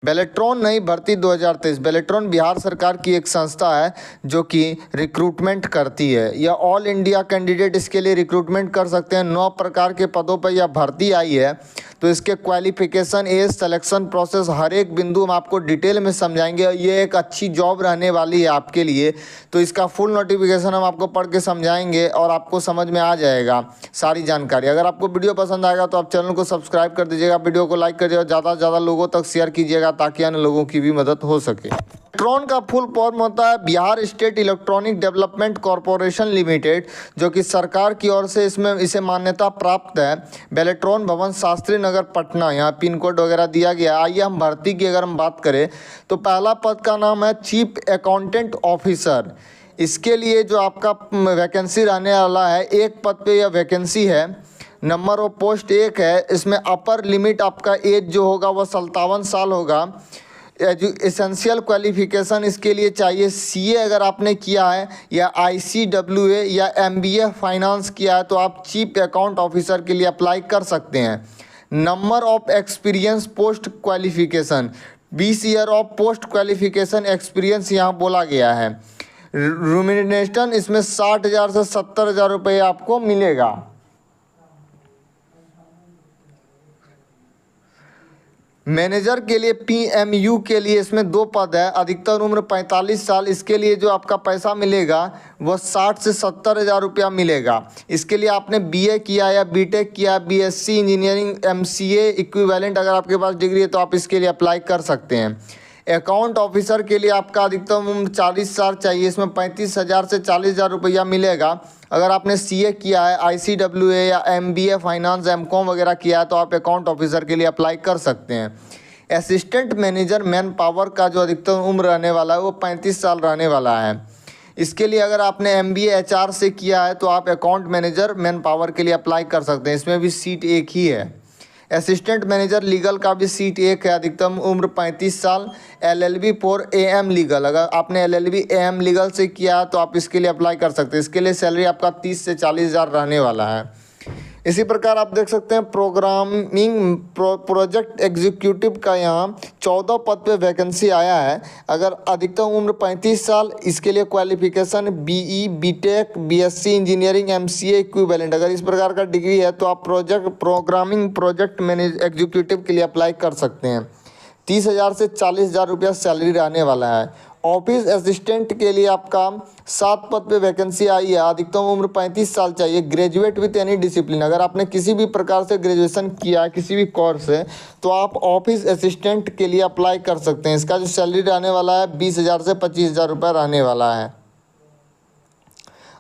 बेलेट्रॉन नई भर्ती 2023। बेलेट्रॉन बिहार सरकार की एक संस्था है जो कि रिक्रूटमेंट करती है। यह ऑल इंडिया कैंडिडेट इसके लिए रिक्रूटमेंट कर सकते हैं। 9 प्रकार के पदों पर यह भर्ती आई है। तो इसके क्वालिफिकेशन, एज, सिलेक्शन प्रोसेस, हर एक बिंदु हम आपको डिटेल में समझाएंगे। ये एक अच्छी जॉब रहने वाली है आपके लिए। तो इसका फुल नोटिफिकेशन हम आपको पढ़ के समझाएंगे और आपको समझ में आ जाएगा सारी जानकारी। अगर आपको वीडियो पसंद आएगा तो आप चैनल को सब्सक्राइब कर दीजिएगा, वीडियो को लाइक करिएगा, ज़्यादा से ज़्यादा लोगों तक शेयर कीजिएगा ताकि अन्य लोगों की भी मदद हो सके। बेलेट्रॉन का फुल फॉर्म होता है Bihar state electronic development corporation limited, जो कि सरकार की ओर से इसमें इसे मान्यता प्राप्त है। बेलेट्रॉन भवन, शास्त्री नगर, पटना, यहाँ पिन कोड वगैरह दिया गया। आइए हम भर्ती की अगर हम बात करें तो पहला पद का नाम है चीफ अकाउंटेंट ऑफिसर। इसके लिए जो आपका वैकेंसी रहने वाला है, एक पद पे यह वैकेंसी है। नंबर ऑफ पोस्ट 1 है। इसमें अपर लिमिट आपका एज जो होगा वह 57 साल होगा। एसेंशियल क्वालिफिकेशन इसके लिए चाहिए सीए अगर आपने किया है, या आईसीडब्ल्यूए या एमबीए फाइनेंस किया है तो आप चीफ अकाउंट ऑफिसर के लिए अप्लाई कर सकते हैं। Number of experience post qualification, 20 year of post qualification experience यहाँ बोला गया है। रेम्युनरेशन इसमें 60,000 से 70,000 रुपये आपको मिलेगा। मैनेजर के लिए पीएमयू के लिए इसमें 2 पद है। अधिकतर उम्र 45 साल। इसके लिए जो आपका पैसा मिलेगा वह 60 से 70,000 रुपया मिलेगा। इसके लिए आपने बीए किया या बीटेक किया, बीएससी इंजीनियरिंग, एमसीए इक्विवेलेंट अगर आपके पास डिग्री है तो आप इसके लिए अप्लाई कर सकते हैं। अकाउंट ऑफिसर के लिए आपका अधिकतम उम्र 40 साल चाहिए। इसमें 35,000 से 40,000 रुपया मिलेगा। अगर आपने सीए किया है, आईसीडब्ल्यूए या एमबीए फाइनेंस, एमकॉम वगैरह किया है तो आप अकाउंट ऑफिसर के लिए अप्लाई कर सकते हैं। असिस्टेंट मैनेजर मैन पावर का जो अधिकतम उम्र रहने वाला है वो 35 साल रहने वाला है। इसके लिए अगर आपने एमबीए एचआर से किया है तो आप अकाउंट मैनेजर मैन पावर के लिए अप्लाई कर सकते हैं। इसमें भी सीट एक ही है। असिस्टेंट मैनेजर लीगल का भी सीट एक है। अधिकतम उम्र 35 साल। एलएलबी फॉर एएम लीगल, अगर आपने एलएलबी एएम लीगल से किया है तो आप इसके लिए अप्लाई कर सकते हैं। इसके लिए सैलरी आपका 30 से 40,000 रहने वाला है। इसी प्रकार आप देख सकते हैं प्रोग्रामिंग प्रोजेक्ट एग्जीक्यूटिव का यहाँ 14 पद पे वैकेंसी आया है। अगर अधिकतम उम्र 35 साल, इसके लिए qualification BE, BTech, BSc engineering, MCA equivalent, अगर इस प्रकार का डिग्री है तो आप प्रोग्रामिंग प्रोजेक्ट मैनेज एग्जीक्यूटिव के लिए अप्लाई कर सकते हैं। 30,000 से 40,000 रुपया सैलरी रहने वाला है। ऑफिस असिस्टेंट के लिए आपका 7 पद पे वैकेंसी आई है। अधिकतम उम्र 35 साल चाहिए। ग्रेजुएट विथ एनी डिसिप्लिन, अगर आपने किसी भी प्रकार से ग्रेजुएशन किया है किसी भी कोर्स से तो आप ऑफिस असिस्टेंट के लिए अप्लाई कर सकते हैं। इसका जो सैलरी रहने वाला है 20,000 से 25,000 रुपये रहने वाला है।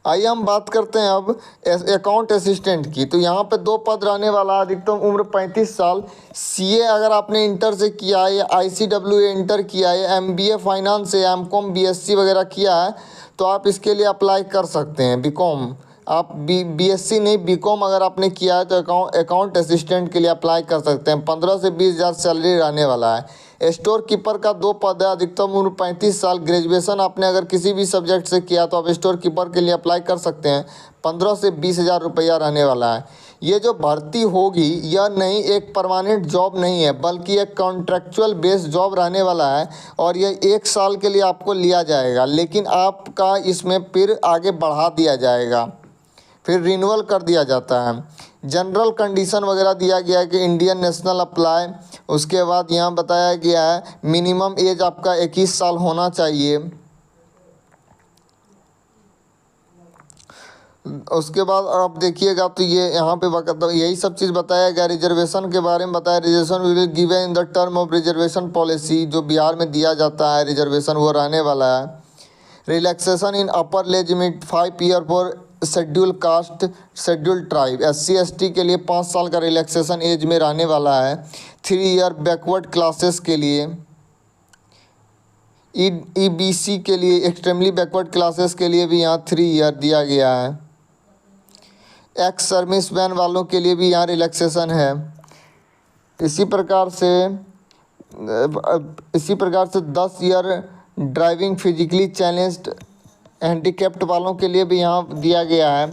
आइए हम बात करते हैं अब अकाउंट असिस्टेंट की। तो यहाँ पे 2 पद रहने वाला है। अधिकतम उम्र 35 साल। सीए अगर आपने इंटर से किया है या आईसीडब्ल्यूए इंटर किया है, एमबीए फाइनेंस से, एमकॉम, बीएससी वगैरह किया है तो आप इसके लिए अप्लाई कर सकते हैं। बीकॉम, आप बीएससी नहीं बीकॉम अगर आपने किया है तो अकाउंट असिस्टेंट के लिए अप्लाई कर सकते हैं। 15 से 20,000 सैलरी रहने वाला है। स्टोर कीपर का 2 पद है। अधिकतम उम्र 35 साल। ग्रेजुएशन आपने अगर किसी भी सब्जेक्ट से किया तो आप स्टोर कीपर के लिए अप्लाई कर सकते हैं। 15 से 20,000 रुपया रहने वाला है। ये जो भर्ती होगी यह नहीं एक परमानेंट जॉब नहीं है बल्कि एक कॉन्ट्रैक्चुअल बेस्ड जॉब रहने वाला है और यह 1 साल के लिए आपको लिया जाएगा, लेकिन आपका इसमें फिर आगे बढ़ा दिया जाएगा, फिर रिन्यूअल कर दिया जाता है। जनरल कंडीशन वगैरह दिया गया है कि इंडियन नेशनल अप्लाई। उसके बाद यहाँ बताया गया है मिनिमम एज आपका 21 साल होना चाहिए। उसके बाद आप देखिएगा तो ये यहाँ पे यही सब चीज़ बताया गया। रिजर्वेशन के बारे में बताया। Reservation will given in the term of reservation policy, जो बिहार में दिया जाता है रिजर्वेशन वो रहने वाला है। Relaxation in upper age limit 5 year for schedule caste, schedule tribe. SC ST के लिए 5 साल का रिलैक्सेशन एज में रहने वाला है। 3 ईयर बैकवर्ड क्लासेस के लिए, EBC के लिए, एक्सट्रीमली बैकवर्ड क्लासेस के लिए भी यहाँ 3 ईयर दिया गया है। एक्स सर्विसमैन वालों के लिए भी यहाँ रिलैक्सेशन है। इसी प्रकार से 10 year driving physically challenged handicapped वालों के लिए भी यहाँ दिया गया है।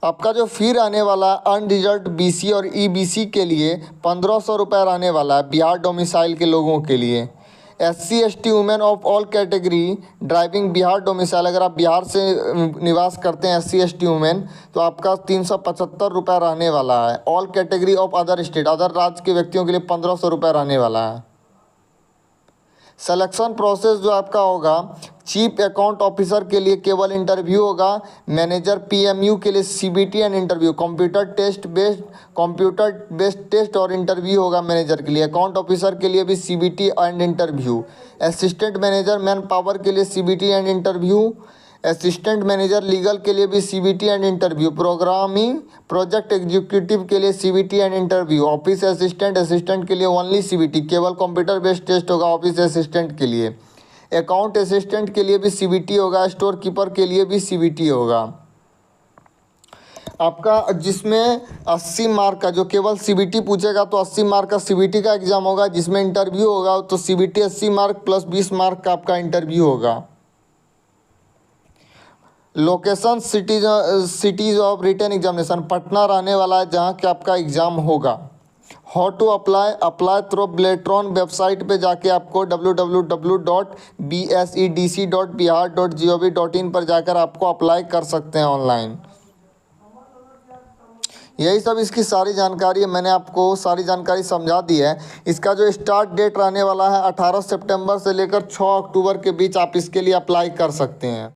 आपका जो फी रहने वाला अनरिजर्व बीसी और ईबीसी के लिए 1500 रुपये रहने वाला है बिहार डोमिसाइल के लोगों के लिए। SC ST women of all category driving Bihar domicile, अगर आप बिहार से निवास करते हैं SC ST वुमेन, तो आपका 375 रुपये रहने वाला है। All category of other state, other राज्य के व्यक्तियों के लिए 1500 रुपये रहने वाला है। सिलेक्शन प्रोसेस जो आपका होगा, चीफ अकाउंट ऑफिसर के लिए केवल इंटरव्यू होगा। मैनेजर PMU के लिए CBT and interview, computer based test और इंटरव्यू होगा मैनेजर के लिए। अकाउंट ऑफिसर के लिए भी CBT and interview. Assistant manager man power के लिए CBT and interview. Assistant manager legal के लिए भी CBT and interview. Programming project executive के लिए CBT and interview. Office assistant के लिए ओनली CBT, केवल कंप्यूटर बेस्ड टेस्ट होगा ऑफिस असिस्टेंट के लिए। अकाउंट असिस्टेंट के लिए भी CBT होगा। स्टोर कीपर के लिए भी CBT होगा आपका, जिसमें 80 मार्क का, जो केवल CBT पूछेगा तो 80 मार्क का CBT का एग्ज़ाम होगा। जिसमें इंटरव्यू होगा तो CBT 80 मार्क प्लस 20 मार्क का आपका इंटरव्यू होगा। Location cities of written examination, Patna रहने वाला है जहाँ के आपका एग्ज़ाम होगा। How to apply through Beltron website पे जाके आपको www.bsedc.bihar.gov.in पर जाकर आपको अप्लाई कर सकते हैं ऑनलाइन। यही सब इसकी सारी जानकारी है, मैंने आपको सारी जानकारी समझा दी है। इसका जो स्टार्ट डेट रहने वाला है 18 सितंबर से लेकर 6 अक्टूबर के बीच आप इसके लिए अप्लाई कर सकते हैं।